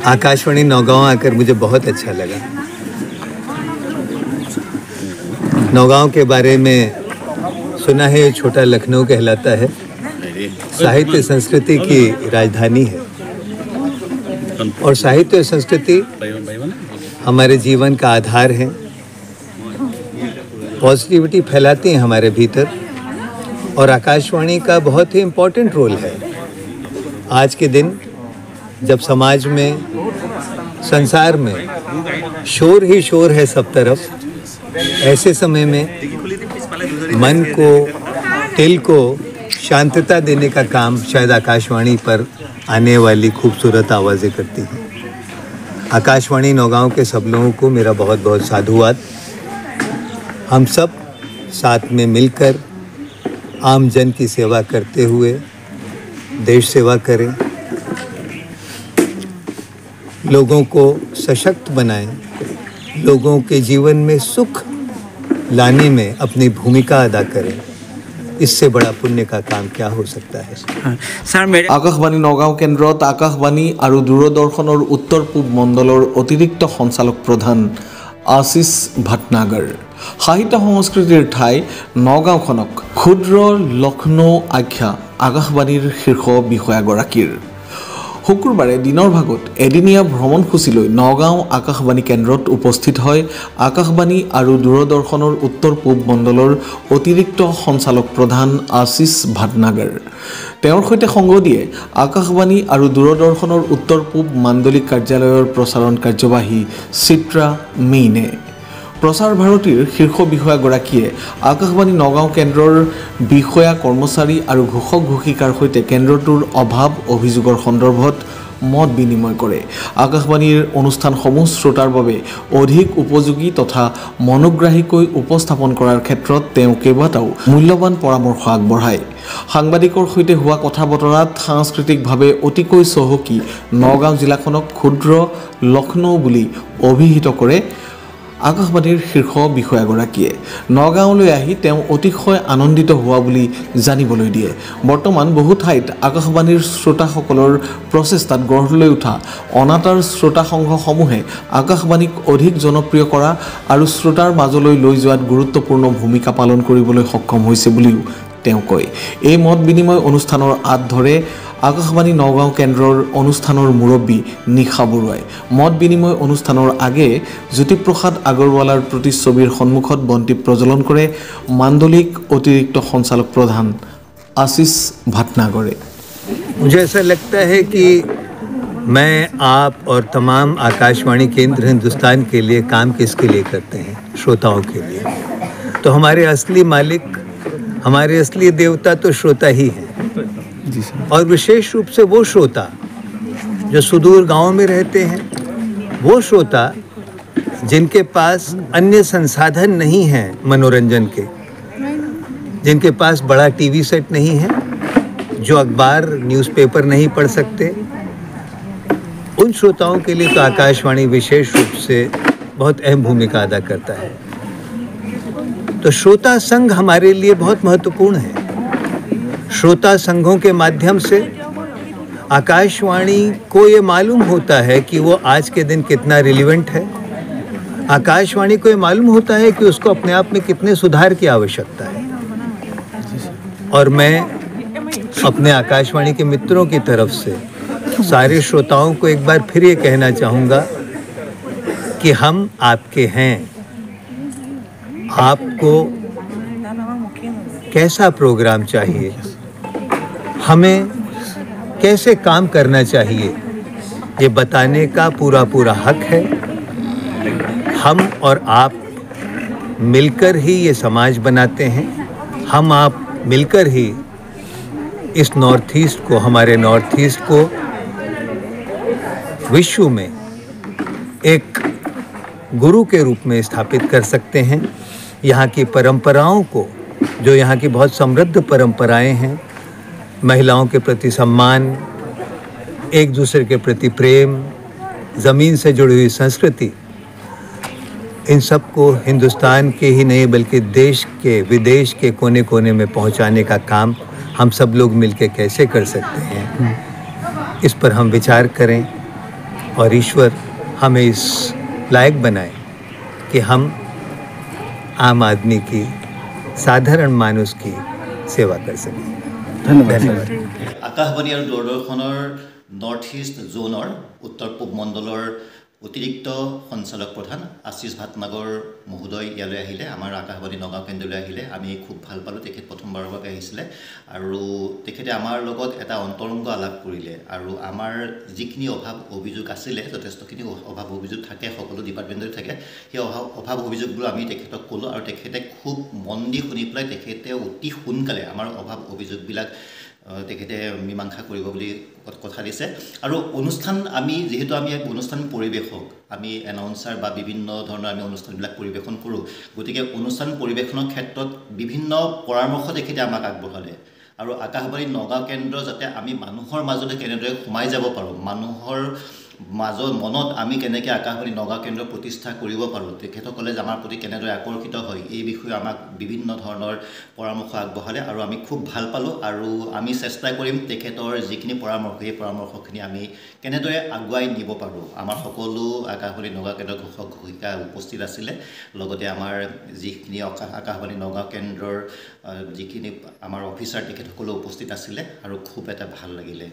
आकाशवाणी नौगांव आकर मुझे बहुत अच्छा लगा। नौगांव के बारे में सुना है, ये छोटा लखनऊ कहलाता है, साहित्य संस्कृति की राजधानी है और साहित्य और संस्कृति हमारे जीवन का आधार है। पॉजिटिविटी फैलाती हैं हमारे भीतर और आकाशवाणी का बहुत ही इम्पोर्टेंट रोल है। आज के दिन जब समाज में, संसार में शोर ही शोर है सब तरफ, ऐसे समय में मन को, दिल को शांतता देने का काम शायद आकाशवाणी पर आने वाली खूबसूरत आवाज़ें करती हैं। आकाशवाणी नौगांव के सब लोगों को मेरा बहुत बहुत साधुवाद। हम सब साथ में मिलकर आम जन की सेवा करते हुए देश सेवा करें, लोगों को सशक्त बनाएं, लोगों के जीवन में सुख लाने में अपनी भूमिका अदा करें। इससे बड़ा पुण्य का काम क्या हो सकता है। सर, आकाशवाणी नौगांव केन्द्रत आकाशवाणी और दूरदर्शनर उत्तर पूर्व मंडलर अतिरिक्त सञ्चालक प्रधान आशीष भटनागर साहित्य संस्कृतिर ठाई नौगांवखनक क्षुद्र लखनऊ आख्या आकाशवाणीर शीर्ष বিষয়াগৰাকীৰ শুকুৰবাৰে দিনৰ ভাগত এদিনীয়া ভ্ৰমণসূচীলৈ নগাঁও আকাশবাণী কেন্দ্ৰত উপস্থিত হয় আকাশবাণী আৰু দূৰদৰ্শনৰ উত্তৰ পূব মণ্ডলৰ অতিৰিক্ত সঞ্চালক প্ৰধান আশিষ ভাটনাগৰ। তেওঁৰ সৈতে সংগ দিয়ে আকাশবাণী আৰু দূৰদৰ্শনৰ উত্তৰ পূব মাণ্ডলিক কাৰ্যালয়ৰ প্ৰচাৰণ কাৰ্যবাহী চিত্ৰা মেইনে। প্ৰচাৰ ভাৰতীৰ শীৰ্ষ বিষয়াগৰাকীয়ে আকাশবাণী নগাঁও কেন্দ্ৰৰ বিষয়া কৰ্মচাৰী আৰু ঘোষক ঘোষিকাৰ সৈতে কেন্দ্ৰটোৰ অভাৱ অভিযোগৰ সন্দৰ্ভত মত বিনিময় কৰে। আকাশবাণীৰ অনুষ্ঠানসমূহ শ্ৰোতাৰ বাবে অধিক উপযোগী তথা মনোগ্ৰাহীকৈ উপস্থাপন কৰাৰ ক্ষেত্ৰত তেওঁ কেইবাটাও মূল্যৱান পৰামৰ্শ আগবঢ়ায়। সাংবাদিকৰ সৈতে হোৱা কথা বতৰাত সাংস্কৃতিকভাৱে অতিকৈ চহকী নগাঁও জিলাখনক ক্ষুদ্ৰ লখনৌ বুলি অভিহিত কৰে আকাশবাণীৰ শীৰ্ষ বিষয়াগৰাকীয়ে। নগাঁৱলৈ আহি তেওঁ অতিশয় আনন্দিত হোৱা বুলি জানিবলৈ দিয়ে। বৰ্তমান বহু ঠাইত আকাশবাণীৰ শ্ৰোতাসকলৰ প্ৰচেষ্টাত গঢ় লৈ উঠা অনাতাঁৰ শ্ৰোতা সংঘসমূহে আকাশবাণীক অধিক জনপ্ৰিয় কৰা আৰু শ্ৰোতাৰ মাজলৈ লৈ যোৱাত গুৰুত্বপূৰ্ণ ভূমিকা পালন কৰিবলৈ সক্ষম হৈছে বুলিও তেওঁ কয়। এই মত বিনিময় অনুষ্ঠানৰ আঁত ধৰে আকাশবাণী নগাঁও কেন্দ্ৰৰ অনুষ্ঠানৰ মুৰব্বী নিশা বৰুৱাই। মত বিনিময় অনুষ্ঠানৰ আগে জ্যোতিপ্ৰসাদ আগৰৱালাৰ প্ৰতিচ্ছবিৰ সন্মুখত বন্তি প্ৰজ্বলন কৰে মাণ্ডলিক অতিৰিক্ত সঞ্চালক প্ৰধান आशीष भटनागरे। मुझे ऐसा लगता है कि मैं, आप और तमाम आकाशवाणी केंद्र हिंदुस्तान के लिए काम किसके लिए करते हैं? श्रोताओं के लिए। तो हमारे असली मालिक, हमारे असली देवता तो श्रोता ही हैं। और विशेष रूप से वो श्रोता जो सुदूर गांव में रहते हैं, वो श्रोता जिनके पास अन्य संसाधन नहीं हैं मनोरंजन के, जिनके पास बड़ा टीवी सेट नहीं है, जो अखबार न्यूज़पेपर नहीं पढ़ सकते, उन श्रोताओं के लिए तो आकाशवाणी विशेष रूप से बहुत अहम भूमिका अदा करता है। तो श्रोता संघ हमारे लिए बहुत महत्वपूर्ण है। श्रोता संघों के माध्यम से आकाशवाणी को ये मालूम होता है कि वो आज के दिन कितना रिलेवेंट है। आकाशवाणी को ये मालूम होता है कि उसको अपने आप में कितने सुधार की आवश्यकता है। और मैं अपने आकाशवाणी के मित्रों की तरफ से सारे श्रोताओं को एक बार फिर ये कहना चाहूँगा कि हम आपके हैं। आपको कैसा प्रोग्राम चाहिए, हमें कैसे काम करना चाहिए, ये बताने का पूरा पूरा हक है। हम और आप मिलकर ही ये समाज बनाते हैं। हम आप मिलकर ही इस नॉर्थ ईस्ट को, हमारे नॉर्थ ईस्ट को विश्व में एक गुरु के रूप में स्थापित कर सकते हैं। यहाँ की परंपराओं को, जो यहाँ की बहुत समृद्ध परंपराएं हैं, महिलाओं के प्रति सम्मान, एक दूसरे के प्रति प्रेम, ज़मीन से जुड़ी हुई संस्कृति, इन सब को हिंदुस्तान के ही नहीं बल्कि देश के, विदेश के कोने कोने में पहुंचाने का काम हम सब लोग मिलकर कैसे कर सकते हैं, इस पर हम विचार करें। और ईश्वर हमें इस लायक बनाए कि हम आम आदमी की साधारण मानुष की सेवा कर सकें। धन्यवाद। আকাশবাণী আৰু দূৰদৰ্শনৰ নৰ্থ ইষ্ট জোনৰ উত্তৰ পূব মণ্ডলৰ অতিৰিক্ত সঞ্চালক প্ৰধান আশিষ ভাটনাগৰ মহোদয় ইয়ালৈ আহিলে, আমাৰ আকাশবাণী নগাঁও কেন্দ্ৰলৈ আহিলে। আমি খুব ভাল পালোঁ, তেখেত প্ৰথমবাৰৰ বাবে আহিছিলে আৰু তেখেতে আমাৰ লগত এটা অন্তৰংগ আলাপ কৰিলে আৰু আমাৰ যিখিনি অভাৱ অভিযোগ আছিলে, যথেষ্টখিনি অভাৱ অভিযোগ থাকে, সকলো ডিপাৰ্টমেণ্টতে থাকে, সেই অভাৱ অভিযোগবোৰ আমি তেখেতক ক'লোঁ আৰু তেখেতে খুব মন দি শুনি পেলাই তেখেতে অতি সোনকালে আমাৰ অভাৱ অভিযোগবিলাক তেখেতে মীমাংসা কৰিব বুলি কথা দিছে। আৰু অনুষ্ঠান আমি যিহেতু আমি এক অনুষ্ঠান পৰিৱেশক, আমি এনাউন্সাৰ বা বিভিন্ন ধৰণৰ আমি অনুষ্ঠানবিলাক পৰিৱেশন কৰোঁ, গতিকে অনুষ্ঠান পৰিৱেশনৰ ক্ষেত্ৰত বিভিন্ন পৰামৰ্শ তেখেতে আমাক আগবঢ়ালে আৰু আকাশবাণী নগাঁও কেন্দ্ৰ যাতে আমি মানুহৰ মাজলৈ কেনেদৰে সোমাই যাব পাৰোঁ, মানুহৰ মনত আমি কেনেকৈ আকাশবাণী নগাঁও কেন্দ্ৰ প্ৰতিষ্ঠা কৰিব পাৰোঁ, তেখেতসকলে আমাৰ প্ৰতি কেনেদৰে আকৰ্ষিত হয়, এই বিষয়ে আমাক বিভিন্ন ধৰণৰ পৰামৰ্শ আগবঢ়ালে আৰু আমি খুব ভাল পালোঁ আৰু আমি চেষ্টা কৰিম তেখেতৰ যিখিনি পৰামৰ্শ, সেই পৰামৰ্শখিনি আমি কেনেদৰে আগুৱাই নিব পাৰোঁ। আমাৰ সকলো আকাশবাণী নগাঁও কেন্দ্ৰৰ ঘোষক ঘোষিকা উপস্থিত আছিলে, লগতে আমাৰ যিখিনি আকাশবাণী নগাঁও কেন্দ্ৰৰ যিখিনি আমাৰ অফিচাৰ তেখেতসকলো উপস্থিত আছিলে আৰু খুব এটা ভাল লাগিলে।